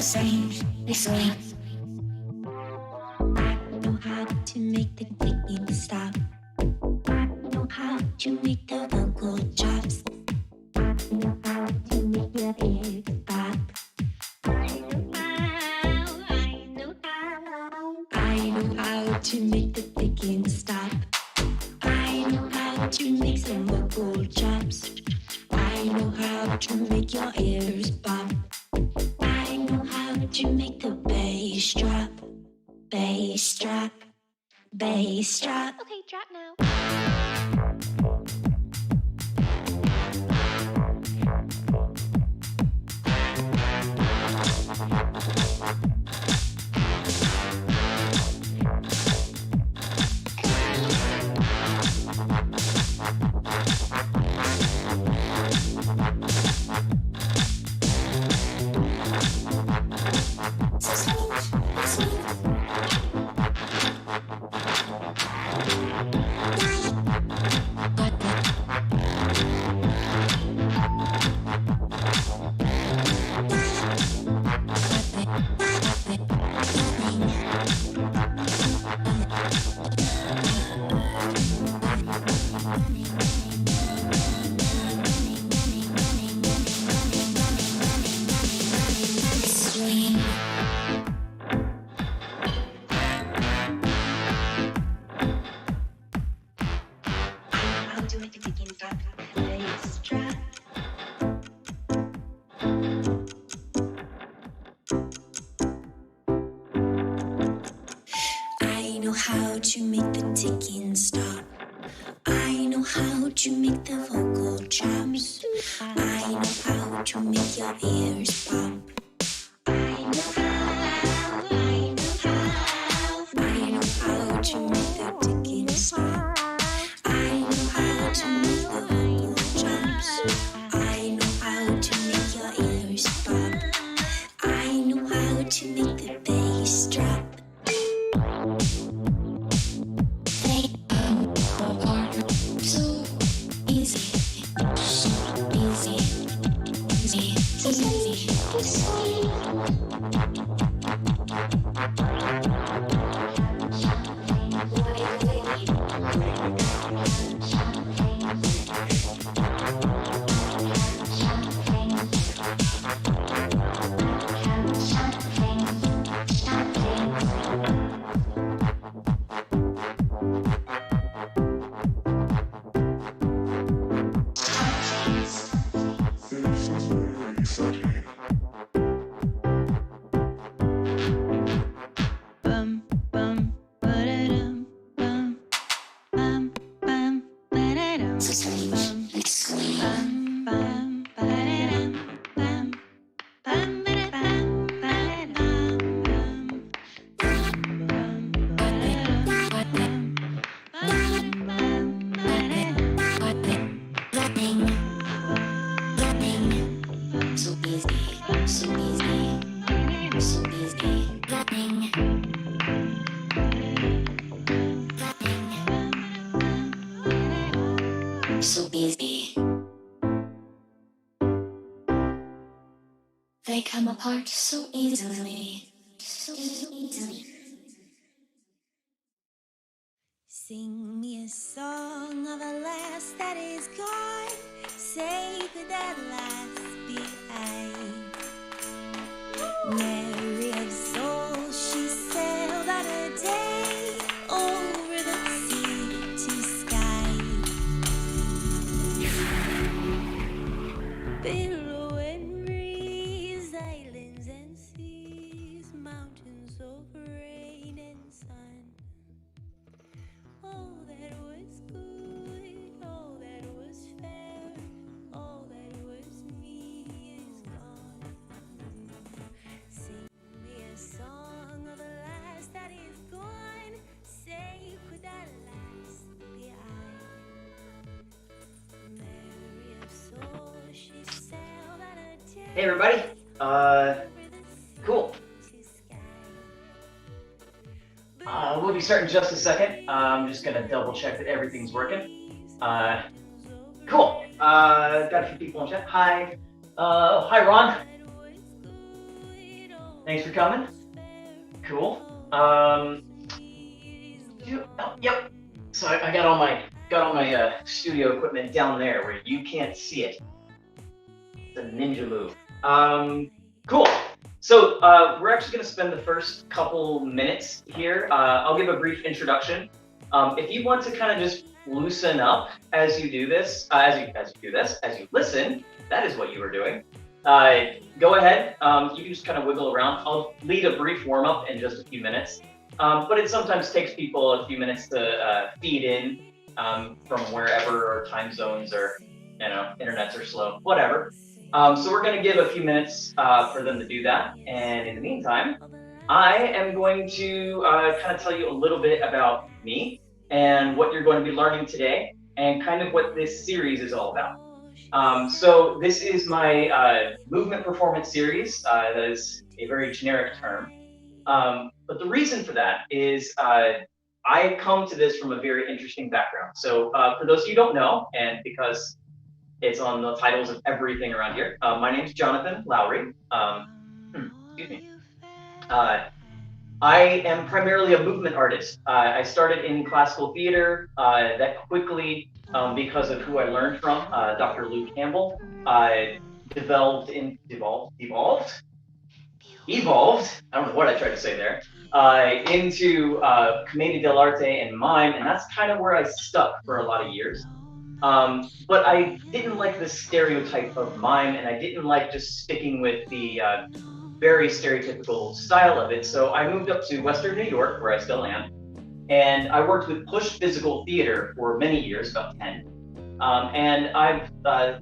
Listen. I know how to make the clicking stop. I know how to make the vocal chops. I know how to make your ears pop. I know how to make the clicking stop. I know how to make some vocal chops. I know how to make your ears pop. I know how to make the bass drop. Bass drop. Bass drop. Okay, drop now. I know how to make the ticking stop. I know how to make the vocal chops. I know how to make your ears pop. I know how to make the ticking stop. I know how to make the vocal chops. I know how to make your ears pop. I know how to make the bass drop. So easy. They come apart so easily. So easily. Sing me a song of a lass that is gone. Say could that lass be I? Mary of soul, she sailed on a day over the sea to sky. Billow and breeze, islands and seas, mountains of rain and sun. All that was good, all that was fair, all that was me is gone. Sing me a song of a lass that is gone. Say, could that lass be I? Mary of soul, she sailed on a day. Hey everybody, cool. We'll be starting in just a second. I'm just gonna double check that everything's working. Cool. Got a few people in chat. Hi. Hi Ron. Thanks for coming. Cool. Um, yep. So I got all my studio equipment down there where you can't see it. It's a ninja move. Cool. So we're actually going to spend the first couple minutes here. I'll give a brief introduction. If you want to kind of just loosen up as you do this, as you listen, that is what you were doing. Go ahead. You can just kind of wiggle around. I'll lead a brief warm up in just a few minutes. But it sometimes takes people a few minutes to feed in from wherever, or time zones, or internets are slow, whatever. So we're going to give a few minutes for them to do that. And in the meantime, I am going to kind of tell you a little bit about me and what you're going to be learning today, and kind of what this series is all about. So this is my movement performance series. That is a very generic term. But the reason for that is I come to this from a very interesting background. So for those of you who don't know, and because it's on the titles of everything around here, my name is Jonathan Lowry. Excuse me. Uh, I am primarily a movement artist. I started in classical theater. That quickly, because of who I learned from, Dr. Lou Campbell, evolved. I don't know what I tried to say there. Into Commedia dell'arte and mime, and that's kind of where I stuck for a lot of years. But I didn't like the stereotype of mime, and I didn't like just sticking with the very stereotypical style of it. So I moved up to Western New York, where I still am, and I worked with Push Physical Theater for many years, about 10. And I've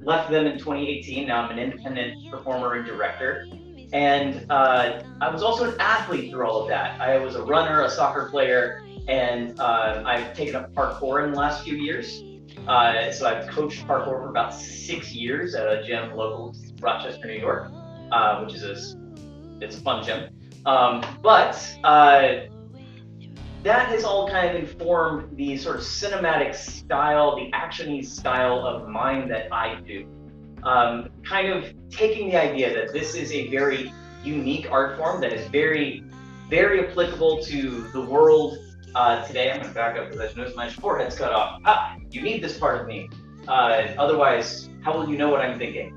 left them in 2018. Now I'm an independent performer and director. And I was also an athlete through all of that. I was a runner, a soccer player, and I've taken up parkour in the last few years. So I've coached parkour for about 6 years at a gym local to Rochester, New York, which is it's a fun gym. But that has all kind of informed the sort of cinematic style, the actiony style of mime that I do. Kind of taking the idea that this is a very unique art form that is very, very applicable to the world today. I'm going to back up because I just noticed my forehead's cut off. You need this part of me. Otherwise, how will you know what I'm thinking?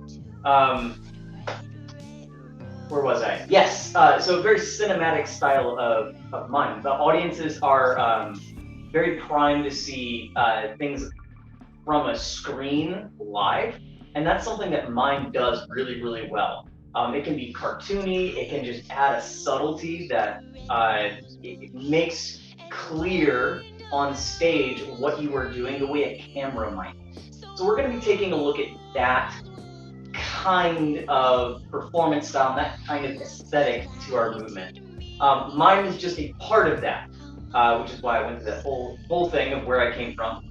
Where was I? Yes. So a very cinematic style of mime. The audiences are very primed to see things from a screen live, and that's something that mime does really, really well. It can be cartoony. It can just add a subtlety that it makes clear on stage what you are doing the way a camera might. So we're going to be taking a look at that kind of performance style and that kind of aesthetic to our movement. Mime is just a part of that, which is why I went to that whole thing of where I came from.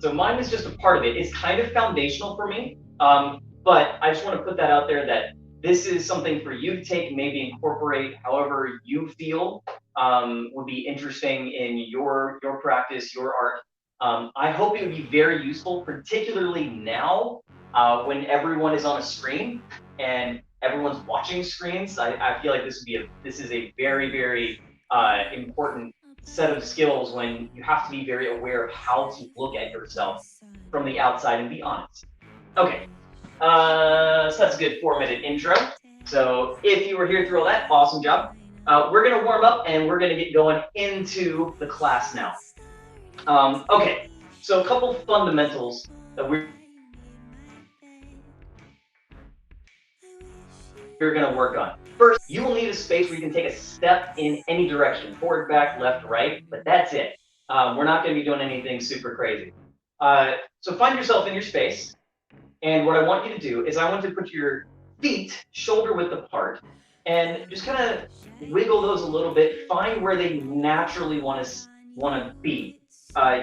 So mime is just a part of it. It's kind of foundational for me, but I just want to put that out there that this is something for you to take and maybe incorporate however you feel would be interesting in your practice, your art. I hope it would be very useful, particularly now when everyone is on a screen and everyone's watching screens. I feel like this is a very, very important set of skills when you have to be very aware of how to look at yourself from the outside and be honest. Okay, so that's a good 4-minute intro. So if you were here through all that, awesome job. We're gonna warm up and we're gonna get going into the class now. Okay, so a couple fundamentals that we're going to work on. First, you will need a space where you can take a step in any direction, forward, back, left, right, but that's it. We're not going to be doing anything super crazy. So find yourself in your space, and what I want you to do is I want you to put your feet shoulder width apart and just kind of wiggle those a little bit. Find where they naturally want to be.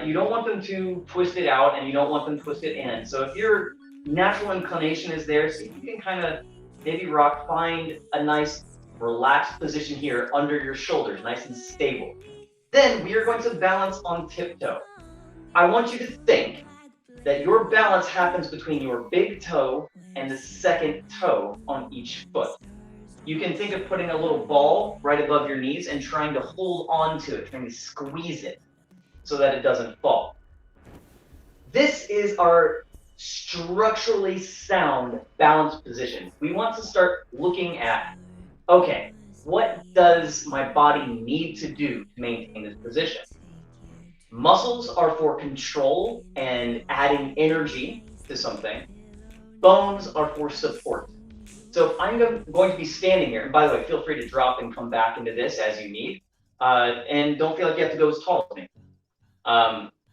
You don't want them to twist it out, and you don't want them twisted in. So if your natural inclination is there, see if you can kind of maybe rock, find a nice relaxed position here under your shoulders, nice and stable. Then we are going to balance on tiptoe. I want you to think that your balance happens between your big toe and the second toe on each foot. You can think of putting a little ball right above your knees and trying to hold on to it, trying to squeeze it so that it doesn't fall. This is our structurally sound balanced position. We want to start looking at, okay, what does my body need to do to maintain this position? Muscles are for control and adding energy to something. Bones are for support. So if I'm going to be standing here, and by the way, feel free to drop and come back into this as you need, and don't feel like you have to go as tall as me.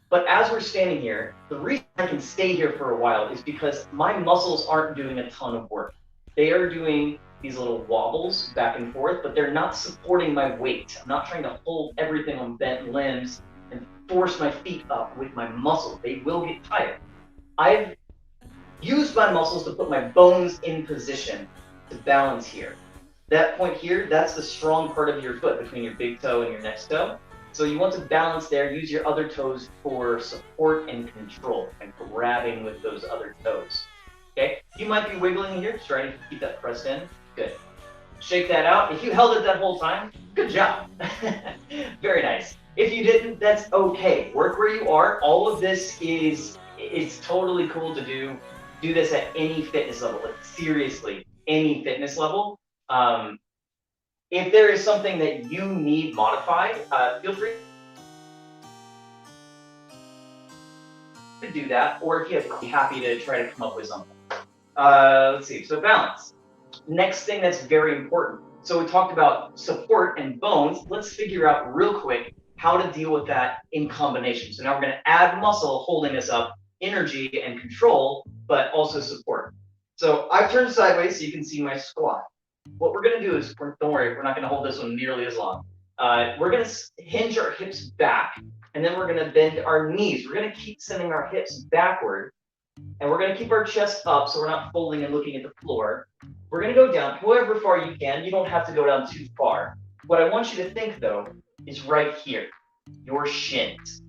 But as we're standing here, the reason I can stay here for a while is because my muscles aren't doing a ton of work. They are doing these little wobbles back and forth, but they're not supporting my weight. I'm not trying to hold everything on bent limbs and force my feet up with my muscles. They will get tired. I've used my muscles to put my bones in position to balance here. That point here, that's the strong part of your foot between your big toe and your next toe. So you want to balance there, use your other toes for support and control and grabbing with those other toes. Okay, you might be wiggling here, just trying to keep that pressed in. Good. Shake that out. If you held it that whole time, good job. Very nice. If you didn't, that's okay. Work where you are. All of this it's totally cool to do. Do this at any fitness level, like seriously, any fitness level. If there is something that you need modified, feel free to do that, or if you have, be happy to try to come up with something. Let's see, so balance. Next thing that's very important. So we talked about support and bones. Let's figure out real quick how to deal with that in combination. So now we're gonna add muscle holding us up, energy and control, but also support. So I've turned sideways so you can see my squat. What we're gonna do is, don't worry, we're not gonna hold this one nearly as long. We're gonna hinge our hips back, and then we're gonna bend our knees. We're gonna keep sending our hips backward, and we're gonna keep our chest up so we're not folding and looking at the floor. We're gonna go down however far you can. You don't have to go down too far. What I want you to think though is right here, your shins.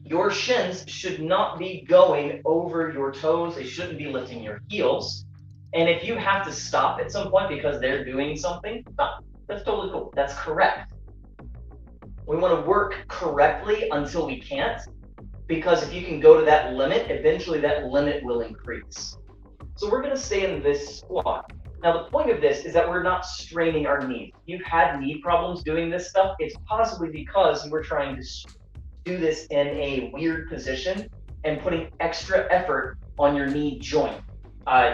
Your shins should not be going over your toes. They shouldn't be lifting your heels. And if you have to stop at some point because they're doing something, stop. That's totally cool. That's correct. We want to work correctly until we can't, because if you can go to that limit, eventually that limit will increase. So we're going to stay in this squat. Now, the point of this is that we're not straining our knees. If you've had knee problems doing this stuff, it's possibly because you were trying to do this in a weird position and putting extra effort on your knee joint.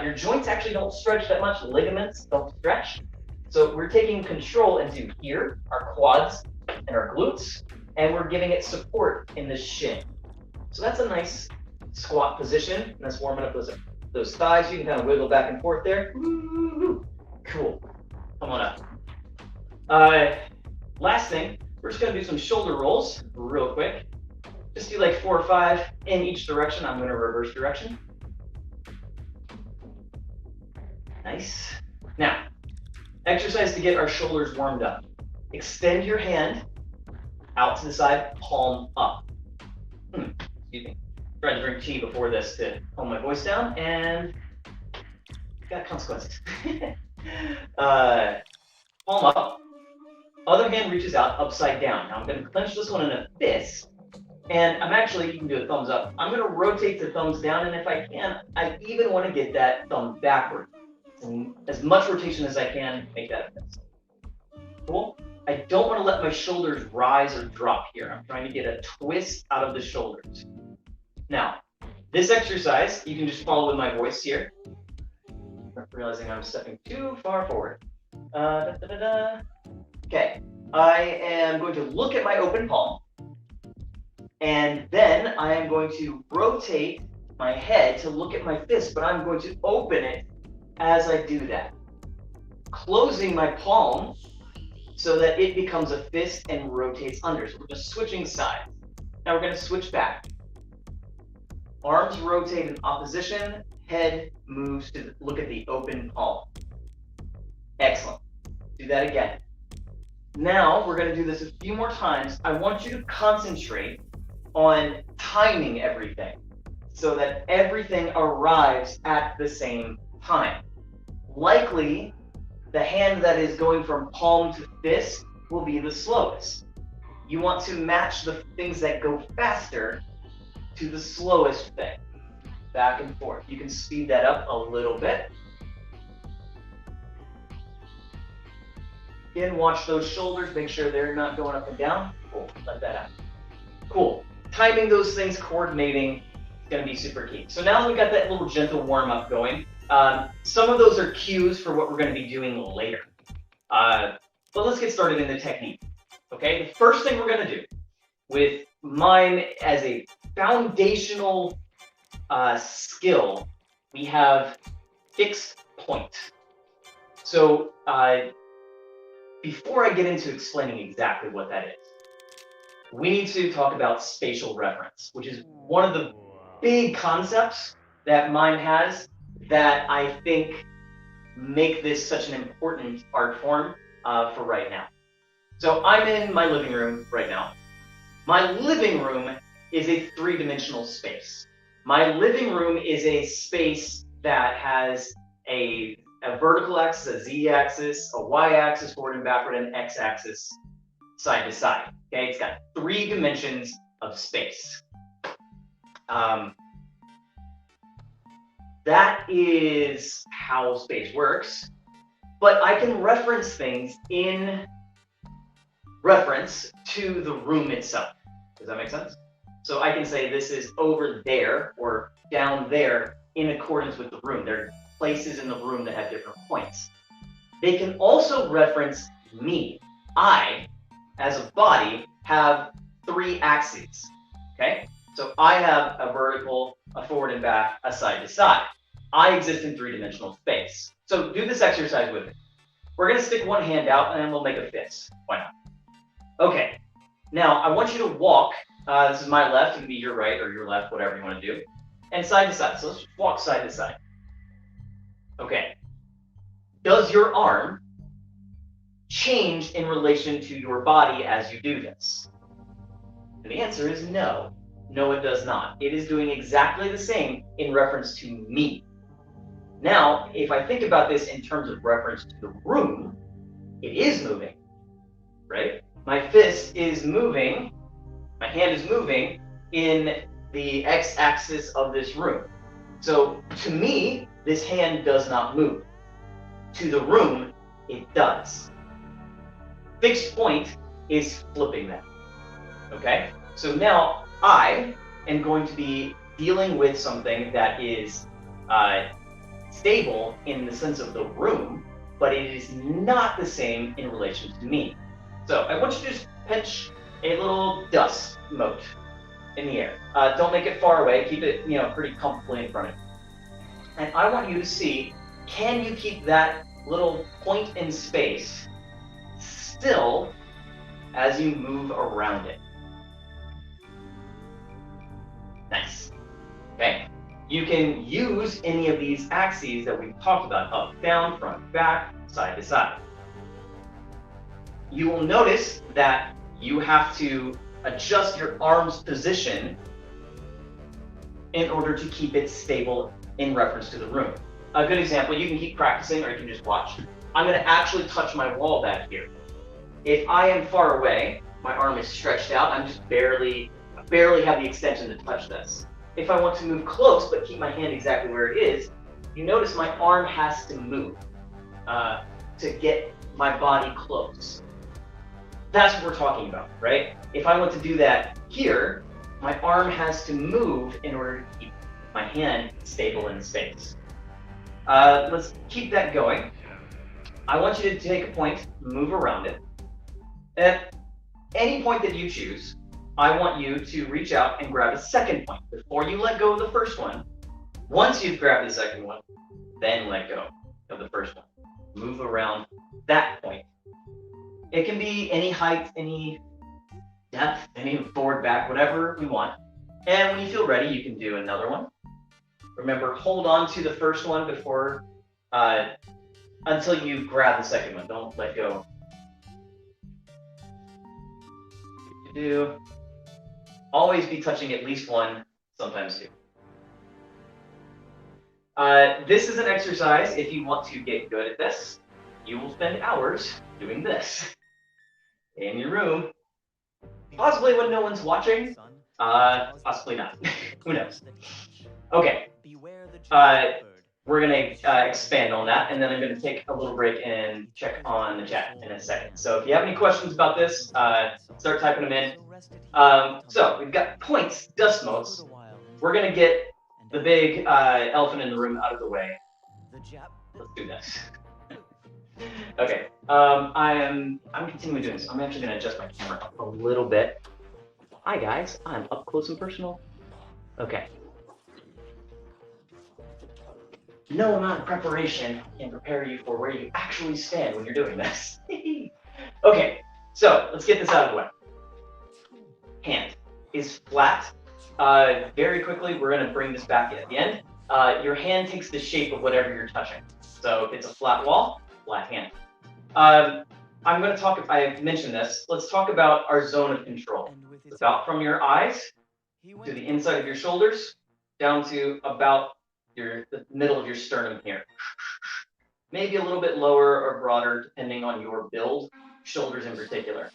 Your joints actually don't stretch that much. Ligaments don't stretch. So we're taking control into here, our quads and our glutes, and we're giving it support in the shin. So that's a nice squat position, and that's warming up those thighs. You can kind of wiggle back and forth there. Woo-hoo. Cool. Come on up. Last thing, we're just going to do some shoulder rolls real quick. Just do like 4 or 5 in each direction. I'm going to reverse direction. Nice. Now, exercise to get our shoulders warmed up. Extend your hand out to the side, palm up. Excuse me. Tried to drink tea before this to calm my voice down, and got consequences. Palm up. Other hand reaches out upside down. Now I'm going to clench this one in a fist, and you can do a thumbs up. I'm going to rotate the thumbs down, and if I can, I even want to get that thumb backward. And as much rotation as I can, make that a fist. Cool? I don't want to let my shoulders rise or drop here. I'm trying to get a twist out of the shoulders. Now, this exercise, you can just follow with my voice here. I'm realizing I'm stepping too far forward. Okay, I am going to look at my open palm, and then I am going to rotate my head to look at my fist, but I'm going to open it as I do that, closing my palm so that it becomes a fist and rotates under. So we're just switching sides. Now we're going to switch back. Arms rotate in opposition, head moves to look at the open palm. Excellent. Do that again. Now we're going to do this a few more times. I want you to concentrate on timing everything so that everything arrives at the same time. Likely, the hand that is going from palm to fist will be the slowest. You want to match the things that go faster to the slowest thing. Back and forth. You can speed that up a little bit. Again, watch those shoulders, make sure they're not going up and down. Cool, let that out. Cool. Timing those things, coordinating, is going to be super key. So now we got that little gentle warm-up going. Some of those are cues for what we're going to be doing later. But let's get started in the technique. Okay, the first thing we're going to do with Mime as a foundational skill, we have fixed point. So before I get into explaining exactly what that is, we need to talk about spatial reference, which is one of the big concepts that Mime has that I think make this such an important art form for right now. So I'm in my living room right now. My living room is a three-dimensional space. My living room is a space that has a vertical axis, a z-axis, a y-axis, forward and backward, and x-axis, side to side. Okay, it's got 3 dimensions of space. That is how space works, but I can reference things in reference to the room itself. Does that make sense? So I can say this is over there or down there in accordance with the room. There are places in the room that have different points. They can also reference me. I, as a body, have 3 axes. Okay? So I have a vertical, a forward and back, a side to side. I exist in 3-dimensional space. So do this exercise with me. We're going to stick one hand out and then we'll make a fist. Why not? Okay. Now I want you to walk. This is my left. It can be your right or your left, whatever you want to do. And side to side. So let's walk side to side. Okay. Does your arm change in relation to your body as you do this? And the answer is no. No, it does not. It is doing exactly the same in reference to me. Now, if I think about this in terms of reference to the room, it is moving, right? My fist is moving, my hand is moving in the x-axis of this room. So to me, this hand does not move. To the room, it does. Fixed point is flipping that, okay? So now I am going to be dealing with something that is stable in the sense of the room, but it is not the same in relation to me. So I want you to just pinch a little dust mote in the air. Don't make it far away. Keep it, pretty comfortably in front of you. And I want you to see, can you keep that little point in space still as you move around it? Nice. Okay. You can use any of these axes that we've talked about, up, down, front, back, side to side. You will notice that you have to adjust your arm's position in order to keep it stable in reference to the room. A good example, you can keep practicing or you can just watch. I'm going to actually touch my wall back here. If I am far away, my arm is stretched out, I'm just barely have the extension to touch this. If I want to move close but keep my hand exactly where it is, you notice my arm has to move to get my body close. That's what we're talking about, right? If I want to do that here, my arm has to move in order to keep my hand stable in space. Let's keep that going. I want you to take a point, move around it. At any point that you choose, I want you to reach out and grab a second point before you let go of the first one. Once you've grabbed the second one, then let go of the first one. Move around that point. It can be any height, any depth, any forward, back, whatever we want. And when you feel ready, you can do another one. Remember, hold on to the first one before, until you grab the second one. Don't let go. Always be touching at least one, sometimes two. This is an exercise if you want to get good at this. you will spend hours doing this in your room, possibly when no one's watching, possibly not. Who knows? Okay, we're gonna expand on that, and then I'm gonna take a little break and check on the chat in a second. So if you have any questions about this, start typing them in. So we've got points, dust motes. We're gonna get the big elephant in the room out of the way. Let's do this. Okay. I'm continuing doing this. I'm actually gonna adjust my camera up a little bit. Hi guys, I'm up close and personal. Okay. No amount of preparation can prepare you for where you actually stand when you're doing this. Okay, so let's get this out of the way. Hand is flat. Very quickly, we're going to bring this back at the end. Your hand takes the shape of whatever you're touching. So if it's a flat wall, flat hand. I'm going to talk, I mentioned this, let's talk about our zone of control. It's about from your eyes to the inside of your shoulders, down to about the middle of your sternum here. Maybe a little bit lower or broader, depending on your build, shoulders in particular.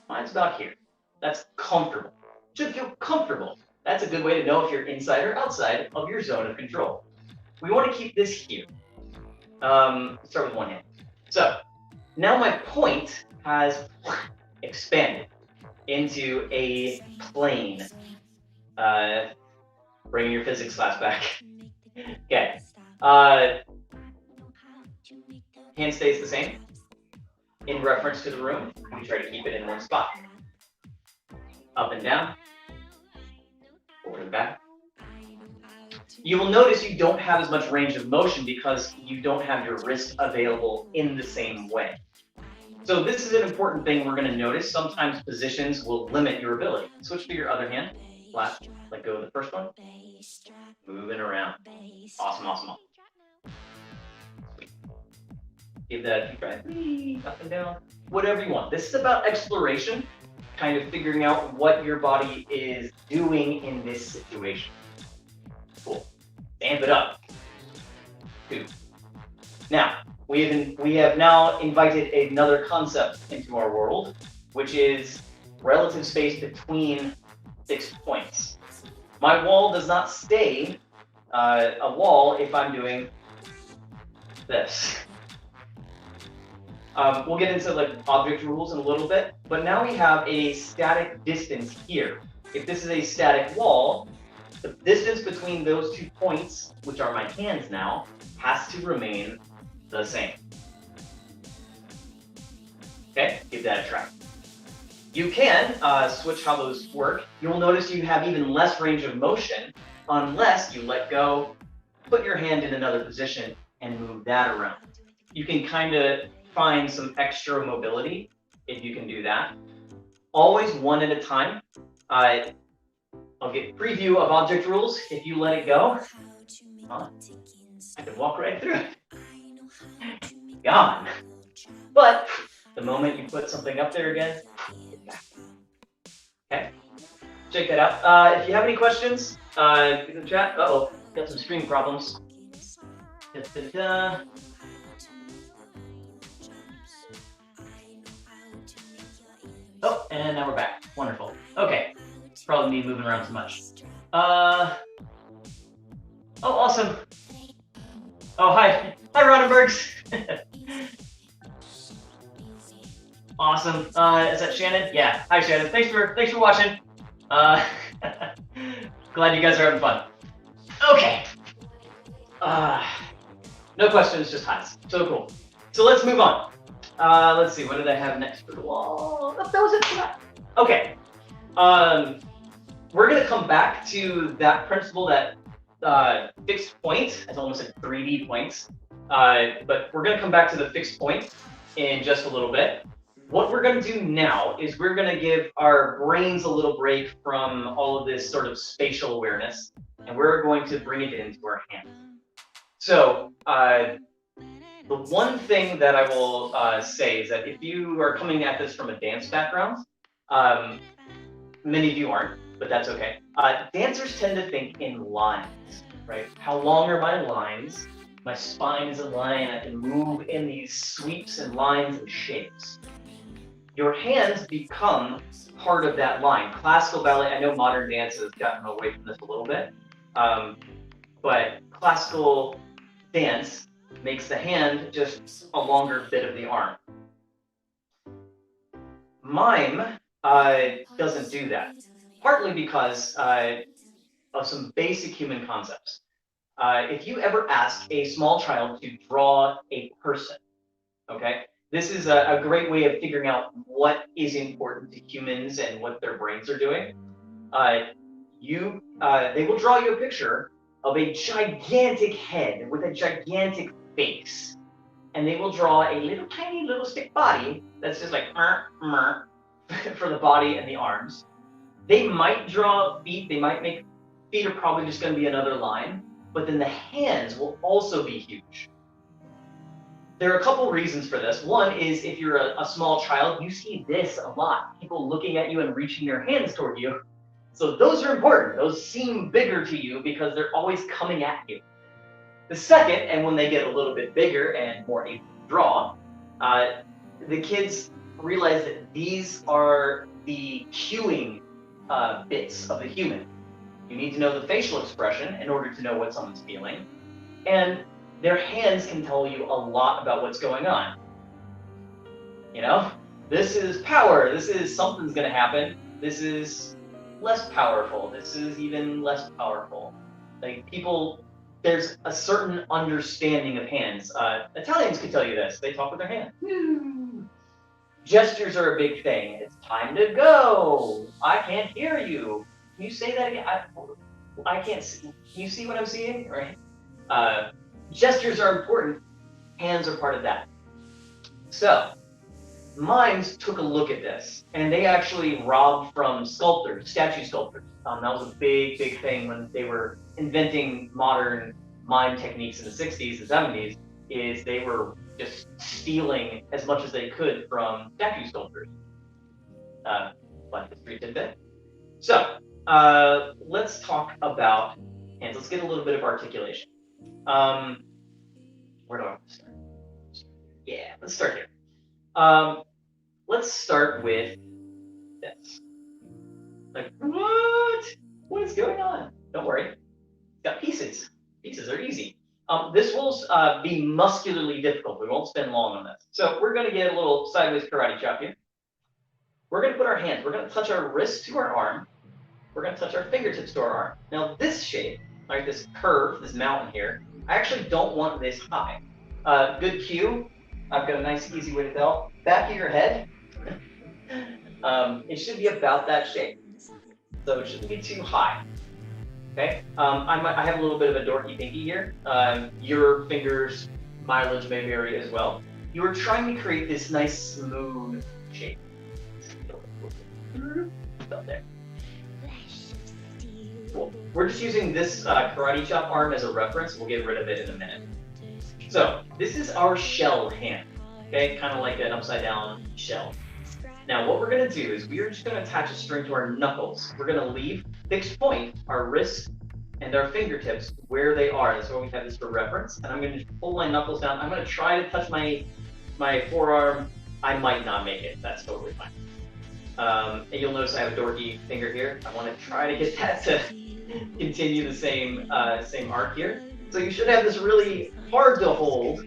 Mine's about here. That's comfortable. Should feel comfortable. That's a good way to know if you're inside or outside of your zone of control. We want to keep this here. Start with one hand. So now my point has expanded into a plane. Bringing your physics class back. Okay. Hand stays the same. In reference to the room, we try to keep it in one spot. Up and down. Forward and back. You will notice you don't have as much range of motion because you don't have your wrist available in the same way. So this is an important thing we're going to notice. Sometimes positions will limit your ability. Switch to your other hand. Flat. Let go of the first one. Moving around. Awesome, awesome, awesome. Give that a few tries. Up and down. Whatever you want. This is about exploration, kind of figuring out what your body is doing in this situation. Cool. Amp it up. 2. Now, we have now invited another concept into our world, which is relative space between fixed points. My wall does not stay a wall if I'm doing this. We'll get into like object rules in a little bit, but now we have a static distance here. If this is a static wall, the distance between those 2 points, which are my hands now, has to remain the same. Okay, give that a try. You can switch how those work. You'll notice you have even less range of motion unless you let go, put your hand in another position, and move that around. You can kind of find some extra mobility if you can do that. Always one at a time. I'll get preview of object rules. If you let it go, I can walk right through it. Gone. But the moment you put something up there again, get back. Okay, check that out. If you have any questions, in the chat. Uh-oh, got some stream problems. Oh, and now we're back. Wonderful. Okay, probably me moving around too much. Oh, awesome. Oh, hi. Hi, Ronenbergs. Awesome. Is that Shannon? Yeah. Hi, Shannon. Thanks for watching. Glad you guys are having fun. Okay. No questions, just highs. So cool. So let's move on. Let's see. What did I have next for the wall? Oh, that was it for that. Okay. We're gonna come back to that principle that fixed point, as almost like 3D points. But we're gonna come back to the fixed point in just a little bit. What we're going to do now is we're going to give our brains a little break from all of this sort of spatial awareness, and we're going to bring it into our hands. So the one thing that I will say is that if you are coming at this from a dance background, many of you aren't, but that's okay. Dancers tend to think in lines, right? How long are my lines? My spine is in line. I can move in these sweeps and lines and shapes. Your hands become part of that line. Classical ballet, I know modern dance has gotten away from this a little bit, but classical dance makes the hand just a longer bit of the arm. Mime doesn't do that, partly because of some basic human concepts. If you ever ask a small child to draw a person, okay, this is a great way of figuring out what is important to humans and what their brains are doing. They will draw you a picture of a gigantic head with a gigantic face, and they will draw a little tiny little stick body that's just like for the body and the arms. They might draw feet. They might make feet are probably just going to be another line, but then the hands will also be huge. There are a couple reasons for this. One is if you're a small child, you see this a lot. People looking at you and reaching their hands toward you. So those are important. Those seem bigger to you because they're always coming at you. The second, and when they get a little bit bigger and more able to draw, the kids realize that these are the cueing bits of the human. You need to know the facial expression in order to know what someone's feeling. And their hands can tell you a lot about what's going on. You know, this is power. This is something's going to happen. This is less powerful. This is even less powerful. Like people, there's a certain understanding of hands. Italians could tell you this. They talk with their hands. Gestures are a big thing. It's time to go. I can't hear you. Can you say that again? I can't see. Can you see what I'm seeing? Right? Gestures are important. Hands are part of that. So, mimes took a look at this, and they actually robbed from sculptors, statue sculptors. That was a big, big thing when they were inventing modern mime techniques in the 60s and 70s, is they were just stealing as much as they could from statue sculptors. Fun history tidbit. So, let's talk about hands. Let's get a little bit of articulation. Where do I want to start? Yeah, let's start here. Let's start with this. Like, what? What is going on? Don't worry. It's got pieces. Pieces are easy. This will be muscularly difficult. We won't spend long on this. So we're going to get a little sideways karate chop here. We're going to put our hands. We're going to touch our wrist to our arm. We're going to touch our fingertips to our arm. Now this shape, like this curve, this mountain here, I actually don't want this high. Good cue. I've got a nice, easy way to tell. Back of your head, it should be about that shape. So it shouldn't be too high. Okay. I have a little bit of a dorky pinky here. Your fingers' mileage may vary as well. You are trying to create this nice, smooth shape. About there. Cool. We're just using this karate chop arm as a reference. We'll get rid of it in a minute. So this is our shell hand, okay? Kind of like an upside down shell. Now what we're gonna do is we're just gonna attach a string to our knuckles. We're gonna leave fixed point our wrists and our fingertips where they are. That's why we have this for reference. And I'm gonna just pull my knuckles down. I'm gonna try to touch my forearm. I might not make it. That's totally fine. And you'll notice I have a dorky finger here. I want to try to get that to continue the same arc here. So you should have this really hard to hold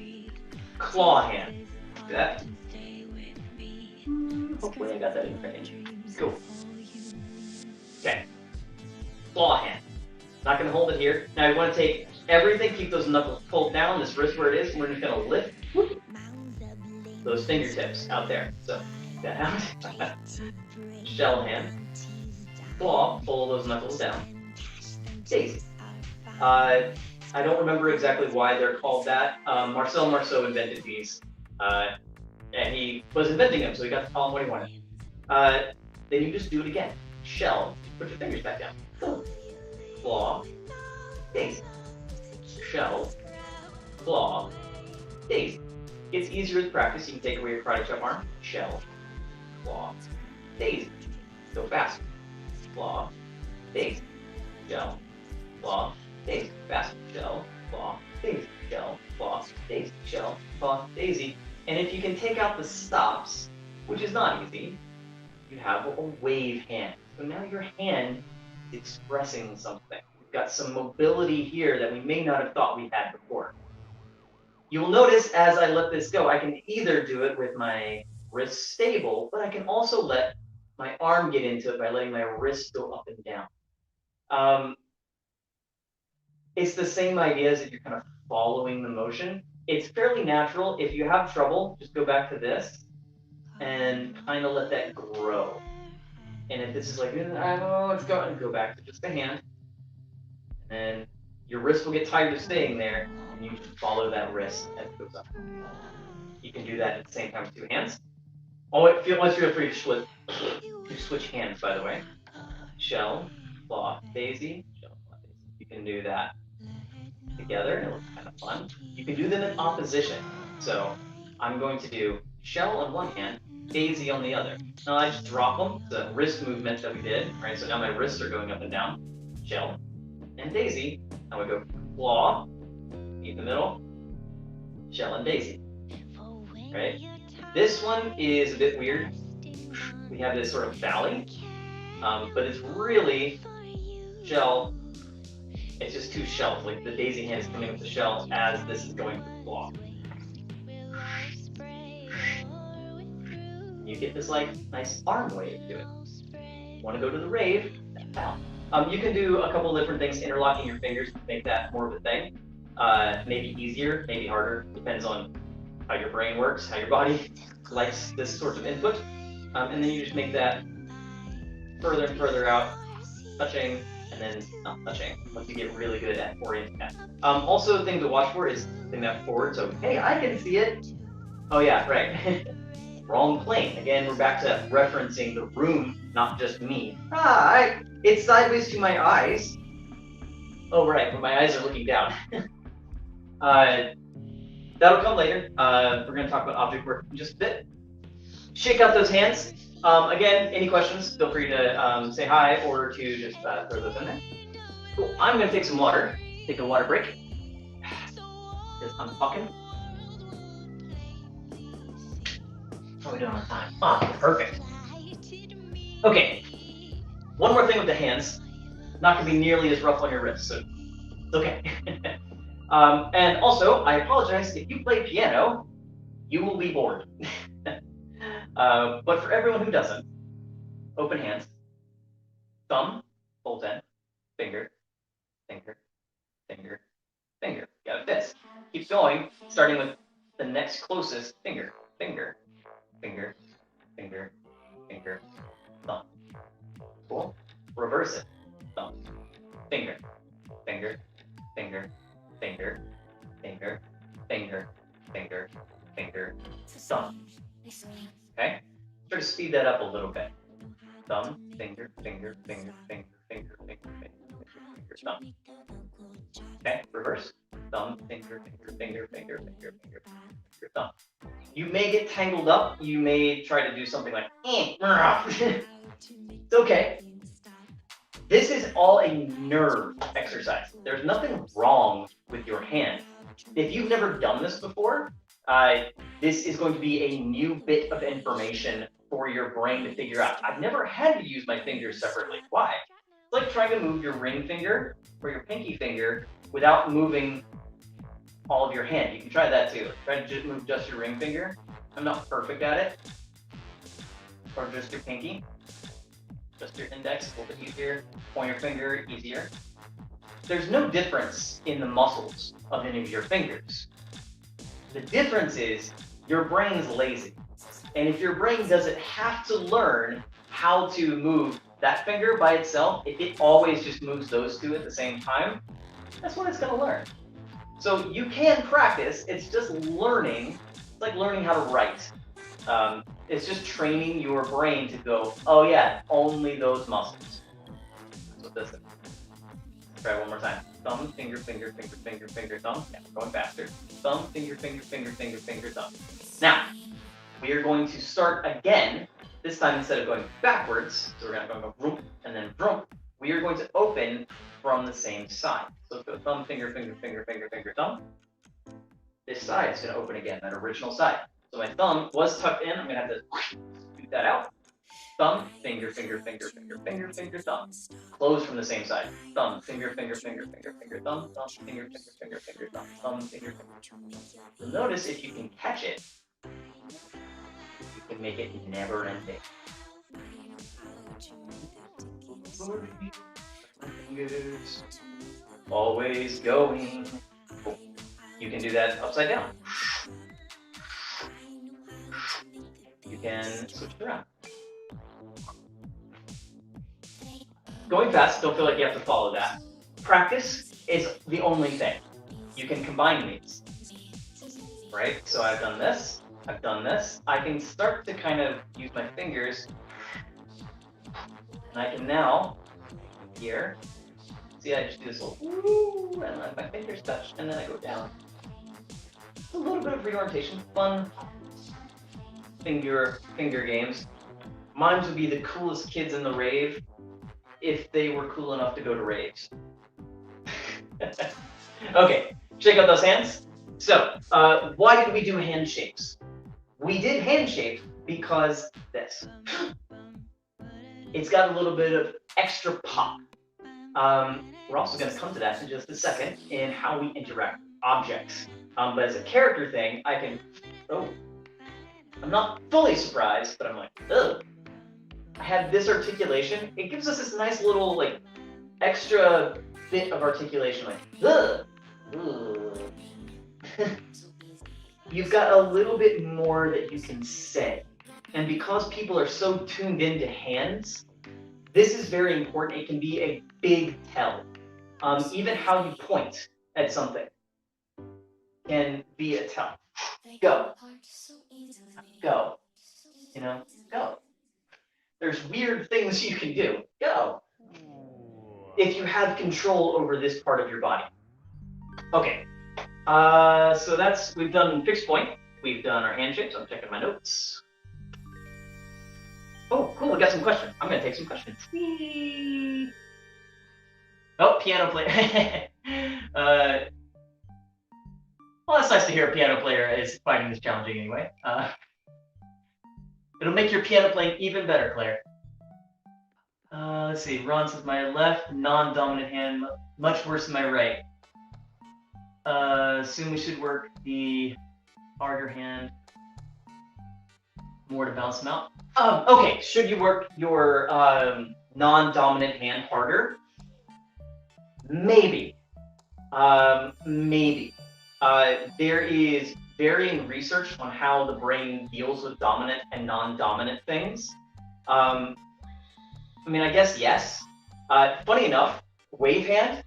claw hand. See that? Hopefully I got that in range. Cool. Okay. Claw hand. Not going to hold it here. Now you want to take everything, keep those knuckles pulled down, this wrist where it is, and we're just going to lift those fingertips out there. So that out. Shell hand. Claw, pull those knuckles down. Daisy. I don't remember exactly why they're called that. Marcel Marceau invented these, and he was inventing them, so he got to call them what he wanted. Then you just do it again. Shell, put your fingers back down. Boom. Claw, daisy. Shell, claw, daisy. It's easier with practice. You can take away your karate chop arm. Shell, claw, daisy. Go faster. Claw, daisy. Shell, claw, daisy. Faster. Shell, claw, daisy. Shell, daisy. And if you can take out the stops, which is not easy, you have a wave hand. So now your hand is expressing something. We've got some mobility here that we may not have thought we had before. You will notice as I let this go, I can either do it with my wrist stable, but I can also let my arm get into it by letting my wrist go up and down. It's the same idea as if you're kind of following the motion. It's fairly natural. If you have trouble, just go back to this and kind of let that grow. And if this is like, oh, it's going, go back to just the hand. And then your wrist will get tired of staying there, and you just follow that wrist as it goes up. You can do that at the same time with two hands. Oh, once feel free to switch hands, by the way. Shell, claw, daisy, shell, claw, daisy. You can do that together, and it looks kind of fun. You can do them in opposition. So I'm going to do shell on one hand, daisy on the other. Now I just drop them, the wrist movement that we did, right? So now my wrists are going up and down. Shell and daisy. Now we go claw, meet in the middle, shell and daisy, right? This one is a bit weird. We have this sort of valley, but it's really shell. It's just two shells, like the daisy hand is coming with the shell as this is going through the claw. You get this like nice arm wave to it. Want to go to the rave? Down. You can do a couple different things, interlocking your fingers to make that more of a thing. Maybe easier, maybe harder, depends on how your brain works, how your body likes this sort of input. And then you just make that further and further out, touching, and then not touching, once you get really good at orienting that. Also, the thing to watch for is bring that forward, so, hey, I can see it. Oh yeah, right. Wrong plane. Again, we're back to referencing the room, not just me. It's sideways to my eyes. Oh, right, but my eyes are looking down. That'll come later. We're going to talk about object work in just a bit. Shake out those hands. Again, any questions, feel free to say hi or to just throw those in there. Cool. I'm going to take some water. Take a water break. Because I'm talking. How are we doing on time? Perfect. Okay. One more thing with the hands. Not going to be nearly as rough on your wrists, so it's okay. And also, I apologize, if you play piano, you will be bored. But for everyone who doesn't, open hands, thumb, bolt end, finger, finger, finger, finger. Got a fist. Keep going, starting with the next closest finger, finger, finger, finger, finger, thumb. Cool. Reverse it. Thumb, finger, finger, finger, finger, finger, finger, finger, finger, thumb. Okay? Try to speed that up a little bit. Thumb, finger, finger, finger, finger, finger, finger, finger, finger, thumb. Okay? Reverse. Thumb, finger, finger, finger, finger, finger, finger, finger, thumb. You may get tangled up. You may try to do something like, it's okay. This is all a nerve exercise. There's nothing wrong with your hand. If you've never done this before, this is going to be a new bit of information for your brain to figure out. I've never had to use my fingers separately. Why? It's like trying to move your ring finger or your pinky finger without moving all of your hand. You can try that too. Try to just move just your ring finger. I'm not perfect at it. Or just your pinky. Just your index, a little bit easier. Pointer finger, easier. There's no difference in the muscles of any of your fingers. The difference is your brain's lazy. And if your brain doesn't have to learn how to move that finger by itself, if it always just moves those two at the same time, that's what it's going to learn. So you can practice, it's just learning. It's like learning how to write. It's just training your brain to go, oh yeah, only those muscles. That's what this is. Try one more time. Thumb, finger, finger, finger, finger, finger, thumb. Yeah, we're going faster. Thumb, finger, finger, finger, finger, finger, thumb. Now, we are going to start again. This time, instead of going backwards, so we're going to go vroom and then vroom, we are going to open from the same side. So let's go thumb, finger, finger, finger, finger, finger, thumb. this side is going to open again, that original side. So my thumb was tucked in. I'm going to have to scoot that out. Thumb, finger, finger, finger, finger, finger, finger, thumb. Close from the same side. Thumb, finger, finger, finger, finger, finger, thumb, thumb, finger, finger, finger, finger, thumb, thumb, finger, finger. You'll notice if you can catch it, you can make it never ending. Fingers, always going. You can do that upside down. You can switch it around. Going fast, don't feel like you have to follow that. Practice is the only thing. You can combine these, right? So I've done this, I've done this. I can start to kind of use my fingers, and I can now, here, see I just do this little woo, and let my fingers touch, and then I go down. It's a little bit of reorientation, fun finger games. Mimes would be the coolest kids in the rave if they were cool enough to go to raves. Okay, shake out those hands. So, why did we do handshakes? We did handshake because this. It's got a little bit of extra pop. We're also going to come to that in just a second in how we interact with objects. But as a character thing, I can, I'm not fully surprised, but I'm like, ugh. I have this articulation. It gives us this nice little, like, extra bit of articulation, like, ugh. You've got a little bit more that you can say. And because people are so tuned into hands, this is very important. It can be a big tell. Even how you point at something can be a tell. Go. Go. You know, go. There's weird things you can do. Go. If you have control over this part of your body. Okay. So we've done fixed point. We've done our handshakes. I'm checking my notes. Oh, cool. We got some questions. I'm going to take some questions. Whee! Oh, piano player. Well, that's nice to hear a piano player is finding this challenging anyway. It'll make your piano playing even better, Claire. Let's see. Ron says my left non-dominant hand much worse than my right. Assume we should work the harder hand more to balance them out. Okay, should you work your non-dominant hand harder? Maybe. Maybe. There is varying research on how the brain deals with dominant and non-dominant things. I mean, I guess yes. Funny enough, wave hand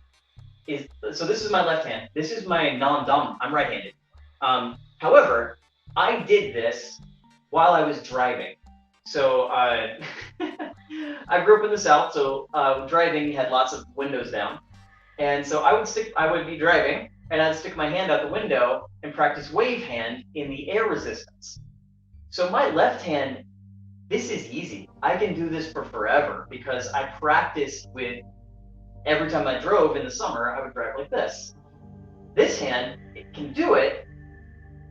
is, so this is my left hand. This is my non-dominant. I'm right-handed. However, I did this while I was driving. So I grew up in the South, so driving had lots of windows down. And so I would be driving, and I'd stick my hand out the window and practice wave hand in the air resistance. So my left hand, this is easy. I can do this for forever because I practiced with, every time I drove in the summer, I would drive like this. This hand, it can do it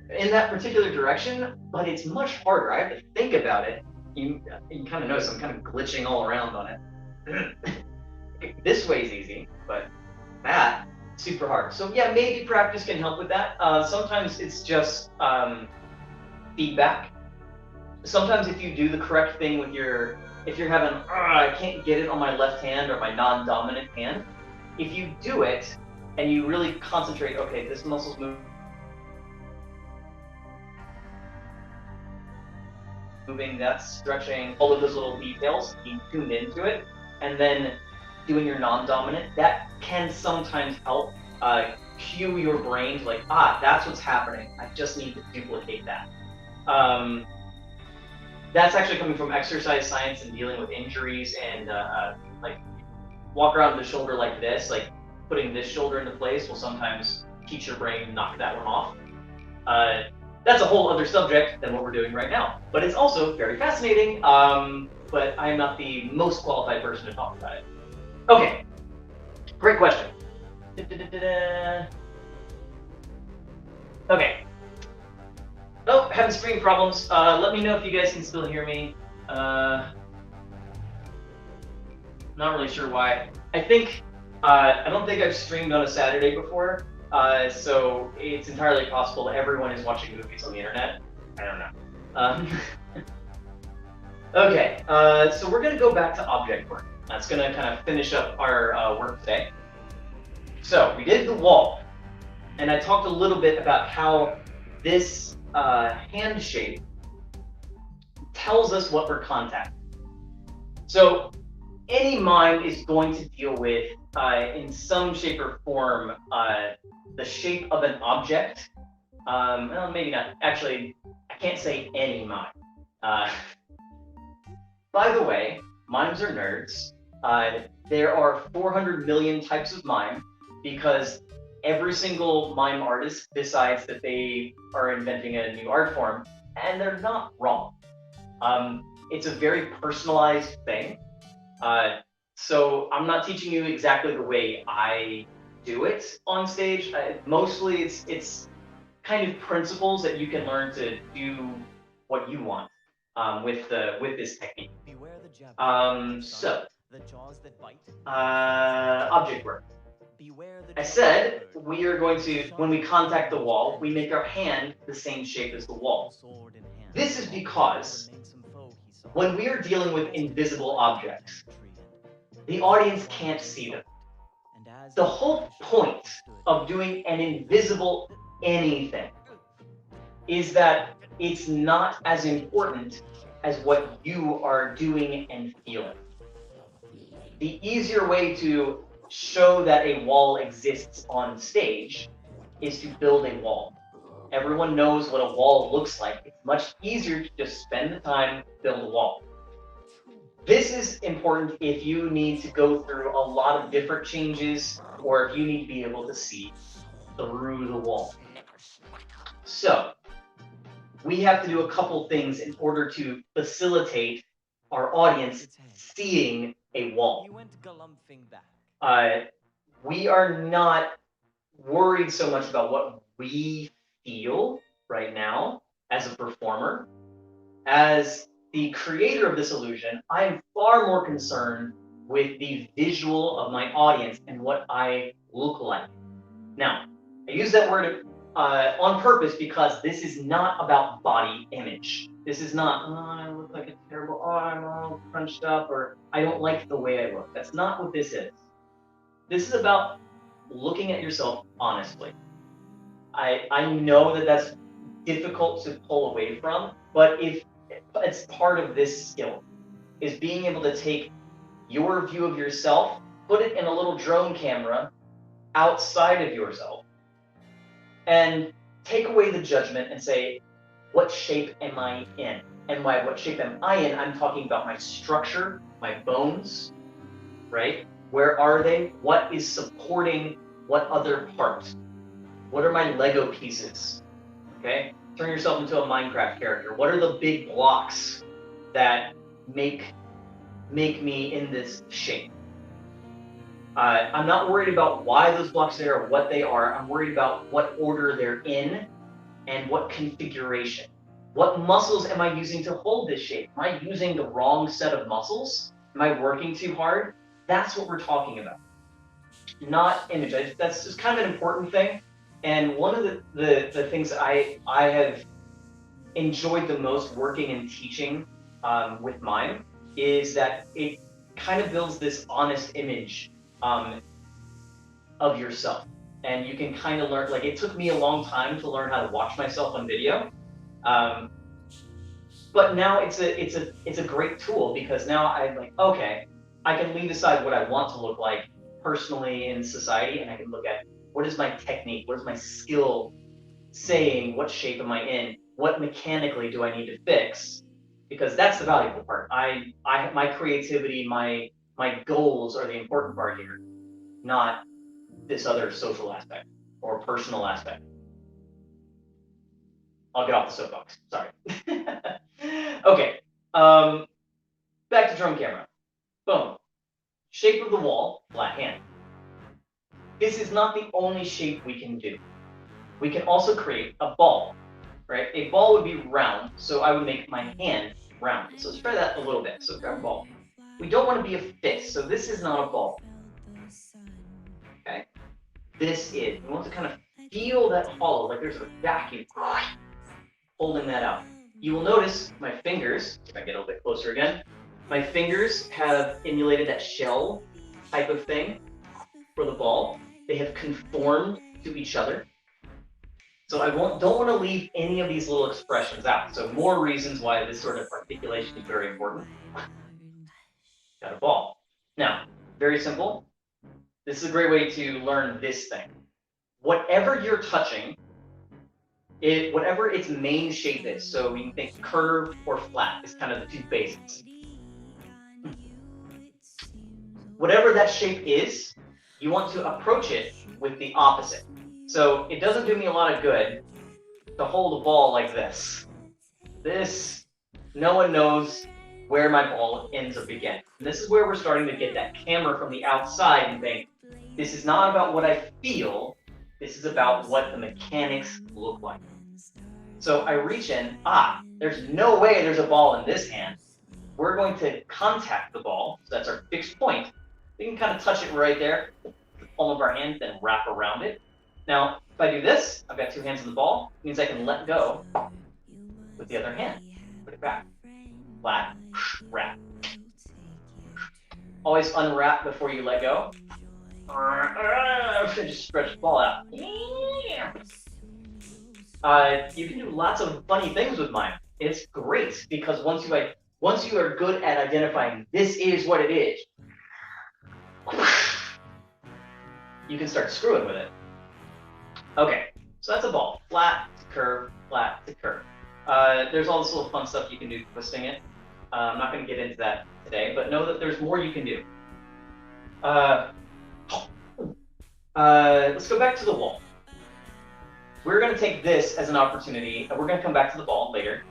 in that particular direction, but it's much harder. I have to think about it. You kind of notice I'm kind of glitching all around on it. This way's easy, but that, super hard. So yeah, maybe practice can help with that. Sometimes it's just feedback. Sometimes if you do the correct thing with if you're having, I can't get it on my left hand or my non-dominant hand, if you do it and you really concentrate, okay, this muscle's moving, that's stretching, all of those little details, being tuned into it, and then doing your non-dominant, that can sometimes help cue your brain to like, that's what's happening. I just need to duplicate that. That's actually coming from exercise science and dealing with injuries and like walk around the shoulder like this, like putting this shoulder into place will sometimes teach your brain to knock that one off. That's a whole other subject than what we're doing right now, but it's also very fascinating, but I'm not the most qualified person to talk about it. Okay, great question. Okay, having stream problems. Let me know if you guys can still hear me. Not really sure why. I think I don't think I've streamed on a Saturday before, so it's entirely possible that everyone is watching movies on the internet. I don't know. Okay, so we're gonna go back to object work. That's gonna kind of finish up our work today. So we did the wall, and I talked a little bit about how this hand shape tells us what we're contacting. So any mime is going to deal with, in some shape or form, the shape of an object. Well, maybe not. Actually, I can't say any mime. By the way, mimes are nerds. There are 400 million types of mime because every single mime artist decides that they are inventing a new art form, and they're not wrong. It's a very personalized thing. So I'm not teaching you exactly the way I do it on stage. Mostly it's kind of principles that you can learn to do what you want with this technique. So object work. I said we are going to, when we contact the wall, we make our hand the same shape as the wall. This is because when we are dealing with invisible objects, the audience can't see them. The whole point of doing an invisible anything is that it's not as important as what you are doing and feeling. The easier way to show that a wall exists on stage is to build a wall. Everyone knows what a wall looks like. It's much easier to just spend the time, build a wall. This is important if you need to go through a lot of different changes or if you need to be able to see through the wall. So we have to do a couple things in order to facilitate our audience seeing a wall. We are not worried so much about what we feel right now as a performer. As the creator of this illusion, I am far more concerned with the visual of my audience and what I look like. Now, I use that word on purpose because this is not about body image. This is not, oh, I look like a terrible, oh, I'm all crunched up, or I don't like the way I look. That's not what this is. This is about looking at yourself honestly. I know that that's difficult to pull away from, but if it's part of this skill, is being able to take your view of yourself, put it in a little drone camera outside of yourself, and take away the judgment and say, what shape am I in? And by what shape am I in, I'm talking about my structure, my bones, right? Where are they? What is supporting what other part? What are my Lego pieces? Okay? Turn yourself into a Minecraft character. What are the big blocks that make me in this shape? I'm not worried about why those blocks are there or what they are. I'm worried about what order they're in and what configuration. What muscles am I using to hold this shape? Am I using the wrong set of muscles? Am I working too hard? That's what we're talking about. Not image. That's just kind of an important thing. And one of the things that I have enjoyed the most working and teaching with Mime is that it kind of builds this honest image of yourself. And you can kind of learn, like it took me a long time to learn how to watch myself on video. But now it's a great tool because now I'm like, okay, I can leave aside what I want to look like personally in society, and I can look at what is my technique, what is my skill saying, what shape am I in, what mechanically do I need to fix, because that's the valuable part. My creativity, my goals are the important part here, not this other social aspect or personal aspect. I'll get off the soapbox. Sorry. Okay. Back to drone camera. Boom. Shape of the wall, flat hand. This is not the only shape we can do. We can also create a ball, right? A ball would be round, so I would make my hand round. So let's try that a little bit. So grab a ball. We don't want to be a fist, so this is not a ball. Okay? This is. We want to kind of feel that hollow, like there's a vacuum holding that out. You will notice my fingers, if I get a little bit closer again, my fingers have emulated that shell type of thing for the ball. They have conformed to each other. So I don't want to leave any of these little expressions out. So more reasons why this sort of articulation is very important. Got a ball. Now, very simple. This is a great way to learn this thing. Whatever you're touching, whatever its main shape is, so you can think curved or flat is kind of the two basics. Whatever that shape is, you want to approach it with the opposite. So it doesn't do me a lot of good to hold a ball like this. No one knows where my ball ends up begins. And this is where we're starting to get that camera from the outside and think, this is not about what I feel, this is about what the mechanics look like. So I reach in, there's no way there's a ball in this hand. We're going to contact the ball, so that's our fixed point. We can kind of touch it right there, the palm of our hand, then wrap around it. Now, if I do this, I've got two hands on the ball, it means I can let go with the other hand. Put it back. Flat, wrap. Always unwrap before you let go. Just stretch the ball out. You can do lots of funny things with Mime. It's great because once you are good at identifying this is what it is, you can start screwing with it. Okay, so that's a ball. Flat to curve, flat to curve. There's all this little fun stuff you can do twisting it. I'm not going to get into that today, but know that there's more you can do. Let's go back to the wall. We're going to take this as an opportunity, and we're going to come back to the ball later.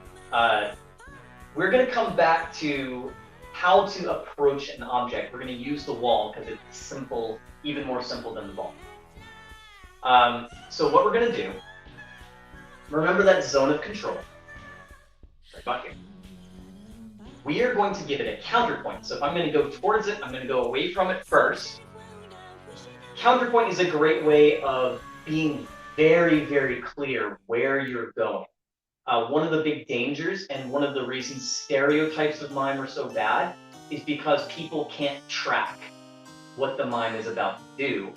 We're going to come back to how to approach an object. We're going to use the wall because it's simple, even more simple than the ball. So what we're going to do, remember that zone of control. Right about here. We are going to give it a counterpoint. So if I'm going to go towards it, I'm going to go away from it first. Counterpoint is a great way of being very, very clear where you're going. One of the big dangers and one of the reasons stereotypes of mime are so bad is because people can't track what the mime is about to do.